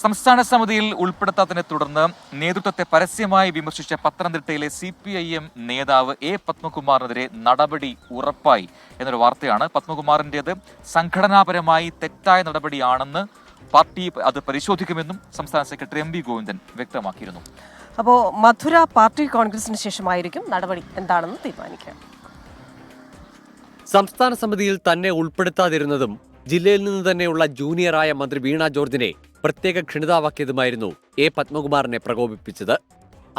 സംസ്ഥാന സമിതിയിൽ ഉൾപ്പെടുത്താത്തതിനെ തുടർന്ന് നേതൃത്വത്തെ പരസ്യമായി വിമർശിച്ച പത്തനംതിട്ടയിലെ CPIM നേതാവ് A. പത്മകുമാറിനെതിരെ നടപടി ഉറപ്പായി എന്നൊരു വാർത്തയാണ്. പത്മകുമാറിന്റേത് സംഘടനാപരമായി തെറ്റായ നടപടിയാണെന്ന് പാർട്ടി അത് പരിശോധിക്കുമെന്നും സംസ്ഥാന സെക്രട്ടറി MV ഗോവിന്ദൻ വ്യക്തമാക്കിയിരുന്നു. അപ്പോൾ മധുര പാർട്ടി കോൺഗ്രസിന് ശേഷമായിരിക്കും നടപടി എന്താണെന്ന് തീരുമാനിക്കുക. സംസ്ഥാന സമിതിയിൽ തന്നെ ഉൾപ്പെടുത്താതിരുന്നതും ജില്ലയിൽ നിന്ന് തന്നെയുള്ള ജൂനിയറായ മന്ത്രി വീണ ജോർജിനെ പ്രത്യേക ക്ഷണിതാവാക്കിയതുമായിരുന്നു A. പത്മകുമാറിനെ പ്രകോപിപ്പിച്ചത്.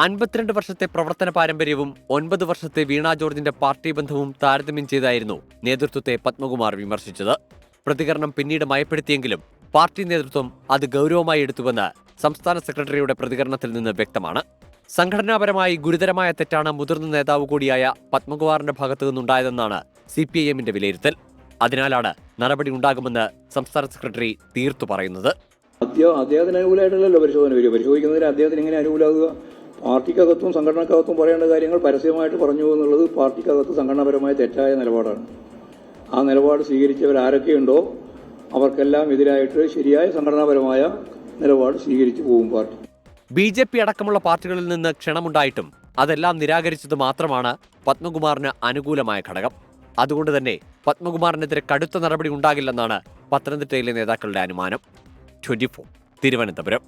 52 വർഷത്തെ പ്രവർത്തന പാരമ്പര്യവും 9 വർഷത്തെ വീണ ജോർജിന്റെ പാർട്ടി ബന്ധവും താരതമ്യം ചെയ്തായിരുന്നു നേതൃത്വത്തെ പത്മകുമാർ വിമർശിച്ചത്. പ്രതികരണം പിന്നീട് മയപ്പെടുത്തിയെങ്കിലും പാർട്ടി നേതൃത്വം അത് ഗൗരവമായി എടുത്തുവെന്ന് സംസ്ഥാന സെക്രട്ടറിയുടെ പ്രതികരണത്തിൽ നിന്ന് വ്യക്തമാണ്. സംഘടനാപരമായി ഗുരുതരമായ തെറ്റാണ് മുതിർന്ന നേതാവ് കൂടിയായ പത്മകുമാറിന്റെ ഭാഗത്തു നിന്നുണ്ടായതെന്നാണ് CPIMന്റെ വിലയിരുത്തൽ. അതിനാലാണ് നടപടി ഉണ്ടാകുമെന്ന് സംസ്ഥാന സെക്രട്ടറി തീർത്തു പറയുന്നത്. അദ്ദേഹത്തിന് അനുകൂലമായിട്ടല്ലോ പരിശോധന വരിക. പരിശോധിക്കുന്നതിന് അദ്ദേഹത്തിന് എങ്ങനെ അനുകൂലമാകുക? പാർട്ടിക്കകത്തും സംഘടനക്കകത്തും പറയേണ്ട കാര്യങ്ങൾ പരസ്യമായിട്ട് പറഞ്ഞു എന്നുള്ളത് പാർട്ടിക്കകത്ത് സംഘടനാപരമായ തെറ്റായ നിലപാടാണ്. ആ നിലപാട് സ്വീകരിച്ചവരാരൊക്കെയുണ്ടോ അവർക്കെല്ലാം എതിരായിട്ട് ശരിയായ സംഘടനാപരമായ നിലപാട് സ്വീകരിച്ചു പോകും പാർട്ടി. BJP അടക്കമുള്ള പാർട്ടികളിൽ നിന്ന് ക്ഷണമുണ്ടായിട്ടും അതെല്ലാം നിരാകരിച്ചത് മാത്രമാണ് പത്മകുമാറിന് അനുകൂലമായ ഘടകം. അതുകൊണ്ട് തന്നെ പത്മകുമാറിനെതിരെ കടുത്ത നടപടി ഉണ്ടാകില്ലെന്നാണ് പത്തനംതിട്ടയിലെ നേതാക്കളുടെ അനുമാനം. 24 തിരുവനന്തപുരം.